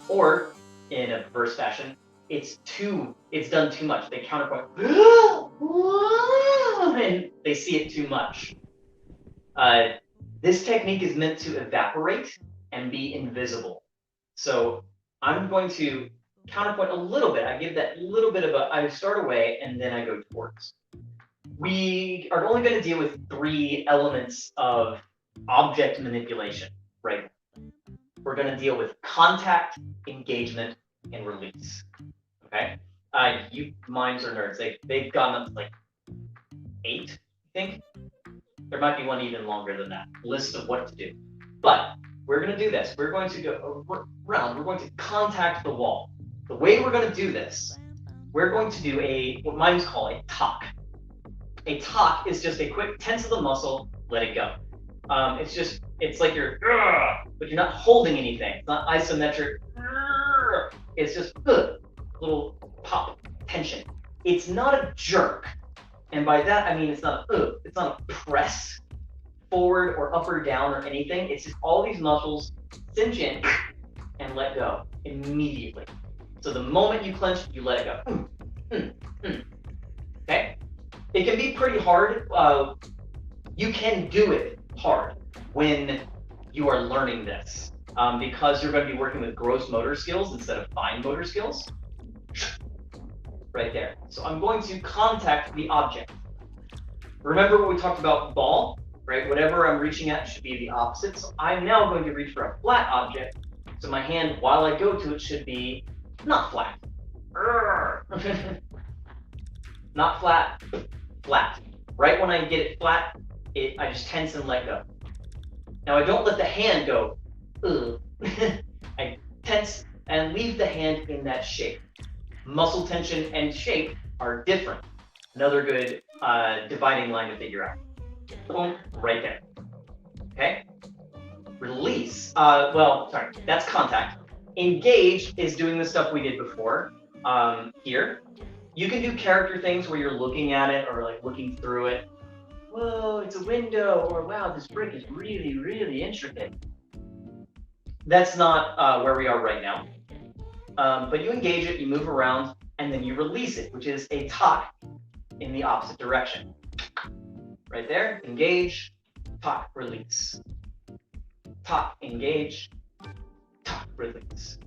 Or, in a perverse fashion, it's done too much. They counterpoint, and they see it too much. This technique is meant to evaporate and be invisible. So I'm going to counterpoint a little bit. I give that little bit of I start away and then I go towards. We are only going to deal with 3 elements of object manipulation, right? We're going to deal with contact, engagement, and release. Okay? You mimes are nerds. They've gone up to like 8, I think. There might be one even longer than that. List of what to do. But we're going to do this. We're going to go around. We're going to contact the wall. The way we're going to do this, we're going to do what mimes call a talk. A talk is just a quick tense of the muscle, let it go. It's like you're, but you're not holding anything. It's not isometric. It's just little pop tension. It's not a jerk. And by that, I mean it's not a press forward or up or down or anything. It's just all these muscles cinch in and let go immediately. So the moment you clench, you let it go. Okay? It can be pretty hard. You can do it hard when you are learning this because you're going to be working with gross motor skills instead of fine motor skills. Right there. So I'm going to contact the object. Remember what we talked about ball, right? Whatever I'm reaching at should be the opposite. So I'm now going to reach for a flat object. So my hand, while I go to it, should be not flat. Not flat, flat. Right when I get it flat, I just tense and let go. Now I don't let the hand go. I tense and leave the hand in that shape. Muscle tension and shape are different. Another good dividing line to figure out. Boom, right there. Okay? Release. Well, sorry, that's contact. Engage is doing the stuff we did before here. You can do character things where you're looking at it or like looking through it. Whoa, it's a window, or wow, this brick is really, really intricate. That's not where we are right now. But you engage it, you move around, and then you release it, which is a talk in the opposite direction. Right there, engage, talk, release. Talk, engage, talk, release.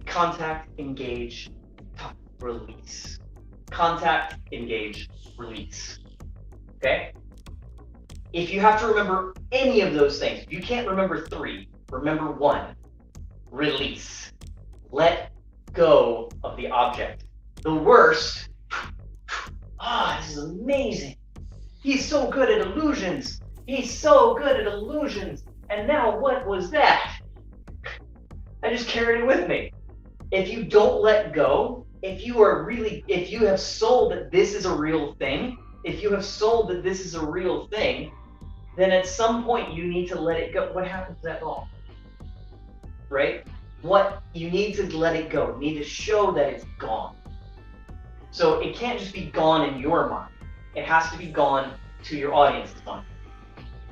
Contact, engage, talk, release. Contact, engage, release. Okay? If you have to remember any of those things, if you can't remember 3, remember 1. Release. Let go of the object. The worst, this is amazing. He's so good at illusions. He's so good at illusions. And now what was that? I just carried it with me. If you don't let go, if you have sold that this is a real thing, then at some point you need to let it go. What happens to that ball? Right? You need to let it go. You need to show that it's gone. So it can't just be gone in your mind. It has to be gone to your audience's mind.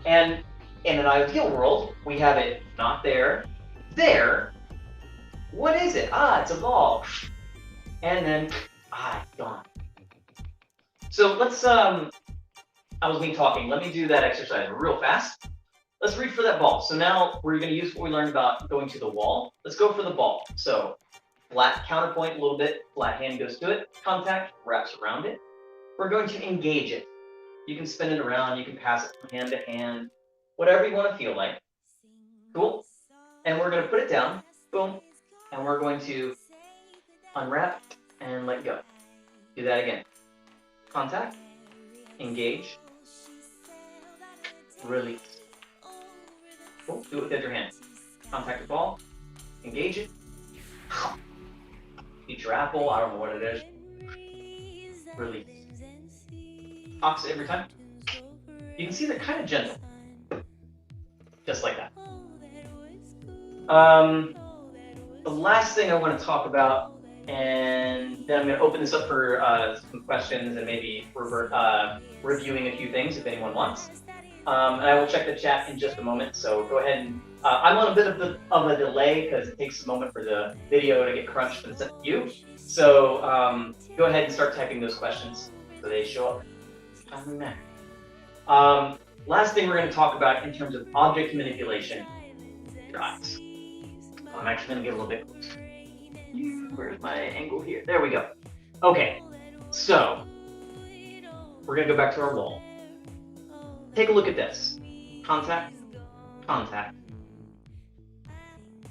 And in an ideal world, we have it not there, there. What is it? It's a ball. And then, it's gone. So let's, I was me talking. Let me do that exercise real fast. Let's reach for that ball. So now we're going to use what we learned about going to the wall. Let's go for the ball. So flat counterpoint a little bit. Flat hand goes to it. Contact wraps around it. We're going to engage it. You can spin it around. You can pass it from hand to hand. Whatever you want to feel like. Cool. And we're going to put it down. Boom. And we're going to unwrap and let go. Do that again. Contact. Engage. Release. Cool. Do it with the other hand. Contact the ball. Engage it. Eat your apple. I don't know what it is. Release. Opposite every time. You can see they're kind of gentle. Just like that. The last thing I want to talk about, and then I'm going to open this up for some questions and maybe reviewing a few things if anyone wants. And I will check the chat in just a moment. So go ahead and I'm on a bit of a delay because it takes a moment for the video to get crunched and sent to you. So go ahead and start typing those questions so they show up. Last thing we're going to talk about in terms of object manipulation, your eyes. I'm actually going to get a little bit closer. Where's my angle here? There we go. Okay, so we're going to go back to our wall. Take a look at this. Contact, contact,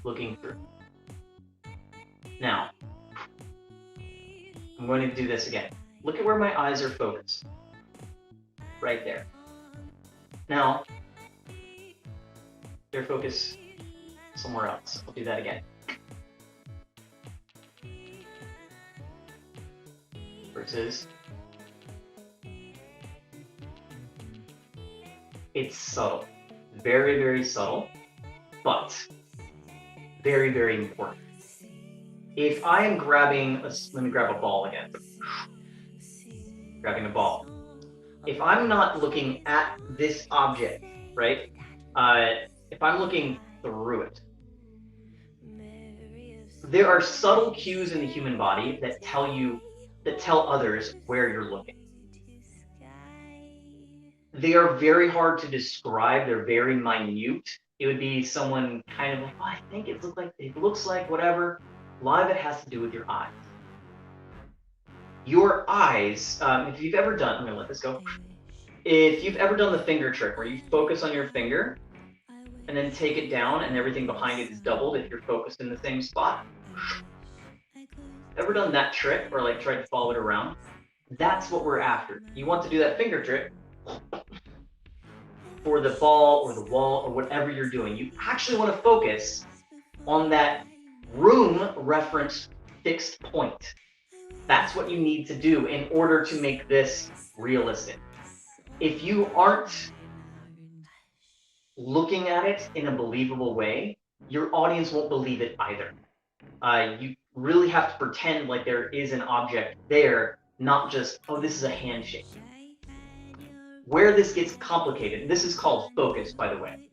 looking through. Now, I'm going to do this again. Look at where my eyes are focused. Right there. Now, they're focused somewhere else. I'll do that again. Versus, it's subtle. Very, very subtle, but very, very important. If I am grabbing, let me grab a ball again. Grabbing a ball. If I'm not looking at this object, right? If I'm looking through it, there are subtle cues in the human body that tell others where you're looking. They are very hard to describe. They're very minute. It would be someone kind of like, I think it looks like whatever. A lot of it has to do with your eyes. Your eyes, if you've ever done, I'm gonna let this go. If you've ever done the finger trick where you focus on your finger and then take it down and everything behind it is doubled if you're focused in the same spot. Ever done that trick or like tried to follow it around? That's what we're after. You want to do that finger trick for the ball or the wall or whatever you're doing. You actually want to focus on that room reference fixed point. That's what you need to do in order to make this realistic. If you aren't looking at it in a believable way, your audience won't believe it either. You really have to pretend like there is an object there, not just, oh, this is a handshake. Where this gets complicated, this is called focus, by the way.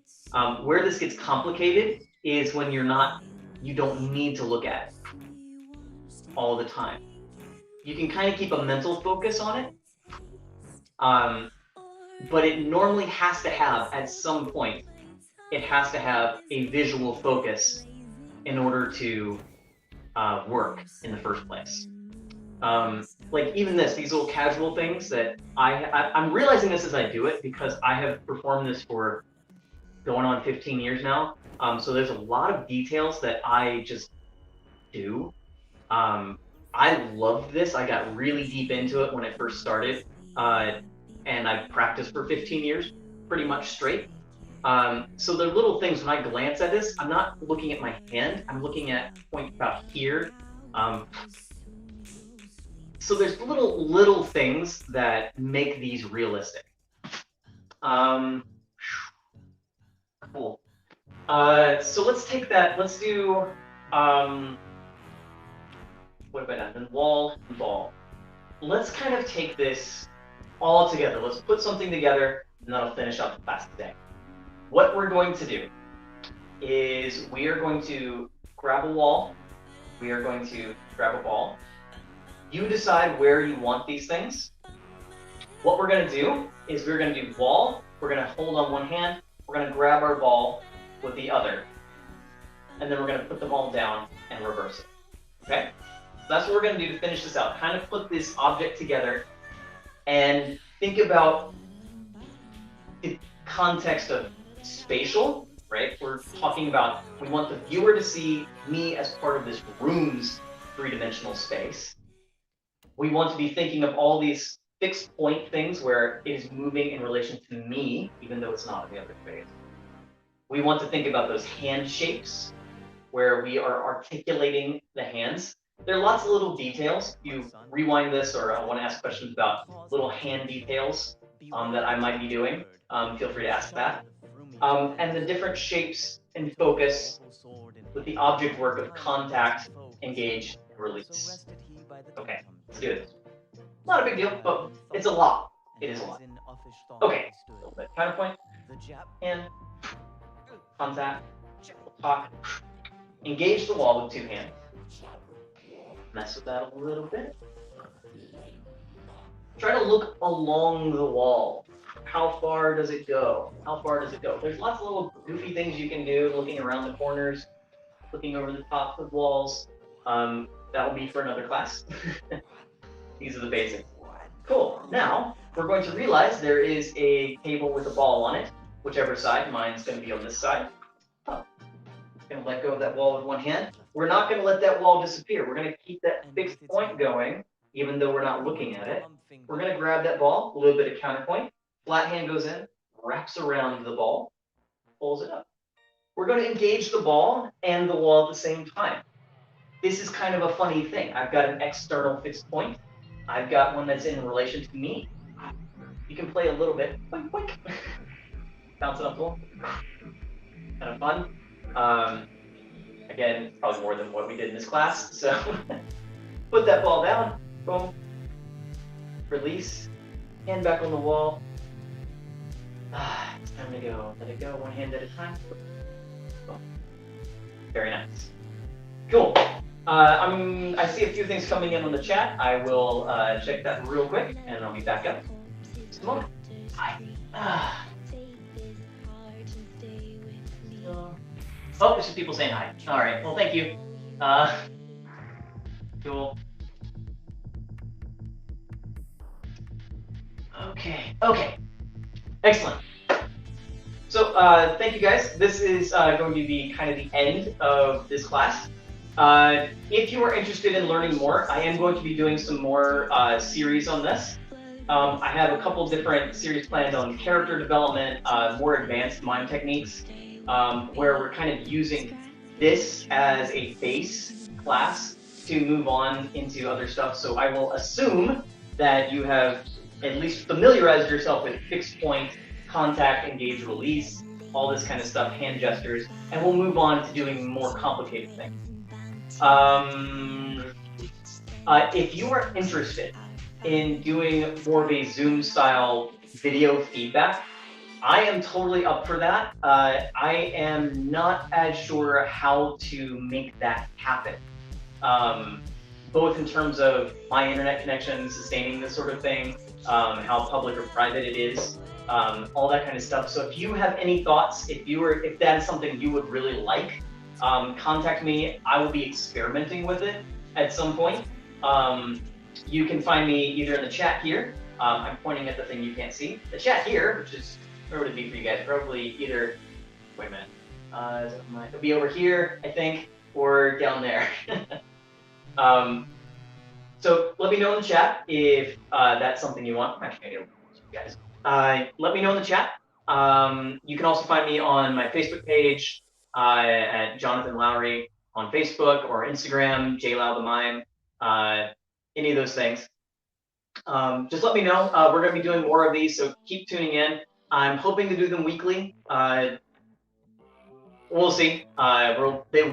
Where this gets complicated is when you don't need to look at it all the time. You can kind of keep a mental focus on it, but it normally has to have, at some point, it has to have a visual focus in order to work in the first place. Like even these little casual things that I'm realizing this as I do it because I have performed this for going on 15 years now. So there's a lot of details that I just do. I loved this. I got really deep into it when I first started, and I practiced for 15 years, pretty much straight. So the little things when I glance at this, I'm not looking at my hand. I'm looking at a point about here. So there's little things that make these realistic. Cool. So let's take that. Let's do what have I done? Then wall and ball. Let's kind of take this all together. Let's put something together, and that'll finish up the class today. What we're going to do is we are going to grab a wall. We are going to grab a ball. You decide where you want these things. What we're going to do is we're going to do wall. We're going to hold on one hand. We're going to grab our ball with the other. And then we're going to put them all down and reverse it. Okay? So that's what we're going to do to finish this out. Kind of put this object together and think about the context of spatial, right? We're talking about we want the viewer to see me as part of this room's three-dimensional space. We want to be thinking of all these fixed point things where it is moving in relation to me, even though it's not in the other space. We want to think about those hand shapes where we are articulating the hands. There are lots of little details. If you rewind this or I want to ask questions about little hand details that I might be doing, feel free to ask that. And the different shapes and focus with the object work of contact, engage, and release. Okay, let's do this. Not a big deal, but it's a lot. It is a lot. Okay, a little bit. Counterpoint, hand, contact, talk. Engage the wall with two hands. Mess with that a little bit. Try to look along the wall. How far does it go? How far does it go? There's lots of little goofy things you can do, looking around the corners, looking over the top of walls. That will be for another class. These are the basics. Cool. Now, we're going to realize there is a table with a ball on it, whichever side. Mine's going to be on this side. Oh. Going to let go of that wall with one hand. We're not going to let that wall disappear. We're going to keep that fixed point going, even though we're not looking at it. We're going to grab that ball, a little bit of counterpoint. Flat hand goes in, wraps around the ball, pulls it up. We're going to engage the ball and the wall at the same time. This is kind of a funny thing. I've got an external fixed point. I've got one that's in relation to me. You can play a little bit. Boink, boink. Bounce it up a little. Kind of fun. Again, probably more than what we did in this class. So put that ball down. Boom. Release. Hand back on the wall. It's time to go. Let it go one hand at a time. Boom. Very nice. Cool. I see a few things coming in on the chat. I will check that real quick, and I'll be back up. Just a moment. Hi. Oh, there's some people saying hi. All right. Well, thank you. Cool. Okay. Excellent. So thank you guys. This is going to be kind of the end of this class. If you are interested in learning more, I am going to be doing some more series on this. I have a couple different series planned on character development, more advanced mime techniques, where we're kind of using this as a base class to move on into other stuff. So I will assume that you have at least familiarized yourself with fixed point, contact, engage, release, all this kind of stuff, hand gestures, and we'll move on to doing more complicated things. If you are interested in doing more of a Zoom style video feedback, I am totally up for that. I am not as sure how to make that happen, both in terms of my internet connection sustaining this sort of thing, how public or private it is, all that kind of stuff. So if you have any thoughts, if that is something you would really like, contact me. I will be experimenting with it at some point. You can find me either in the chat here. I'm pointing at the thing you can't see. The chat here, which is, where would it be for you guys? Probably either, wait a minute, it'll be over here, I think, or down there. So let me know in the chat if that's something you want. Actually, I don't know you guys. Let me know in the chat. You can also find me on my Facebook page at Jonathan Lowry on Facebook or Instagram, JLow the Mime, any of those things. Just let me know. We're going to be doing more of these, so keep tuning in. I'm hoping to do them weekly. We'll see. There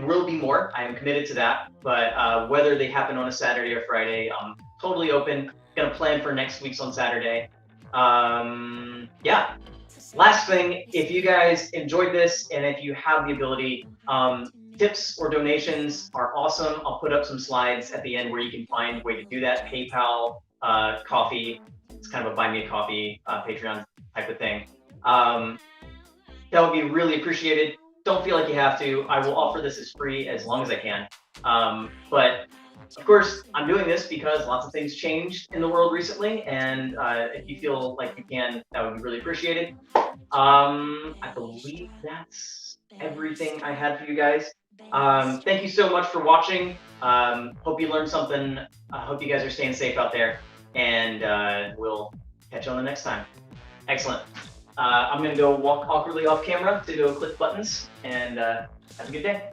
will be more. I am committed to that. But whether they happen on a Saturday or Friday, I'm totally open. Gonna plan for next week's on Saturday. Yeah. Last thing, if you guys enjoyed this and if you have the ability, tips or donations are awesome. I'll put up some slides at the end where you can find a way to do that. PayPal, coffee. It's kind of a buy me a coffee, Patreon type of thing. That would be really appreciated. Don't feel like you have to. I will offer this as free as long as I can. But of course, I'm doing this because lots of things changed in the world recently, and if you feel like you can, that would be really appreciated. I believe that's everything I had for you guys. Thank you so much for watching. Hope you learned something. I hope you guys are staying safe out there, and we'll catch you on the next time. Excellent. I'm going to go walk awkwardly off camera to go click buttons, and have a good day.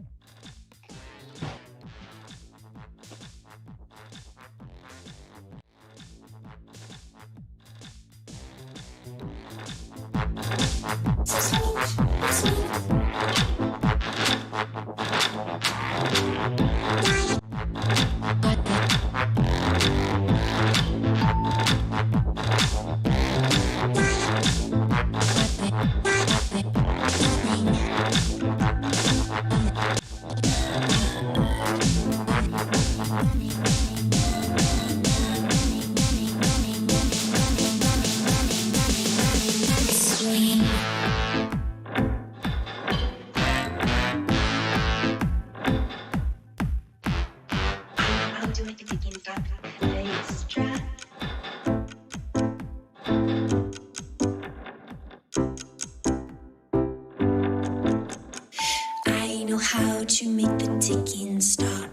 I know how to make the ticking stop.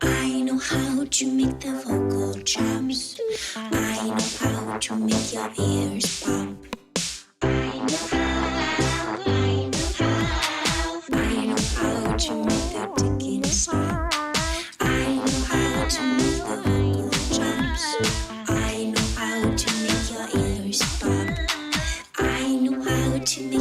I know how to make the vocal chops. I know how to make your ears pop.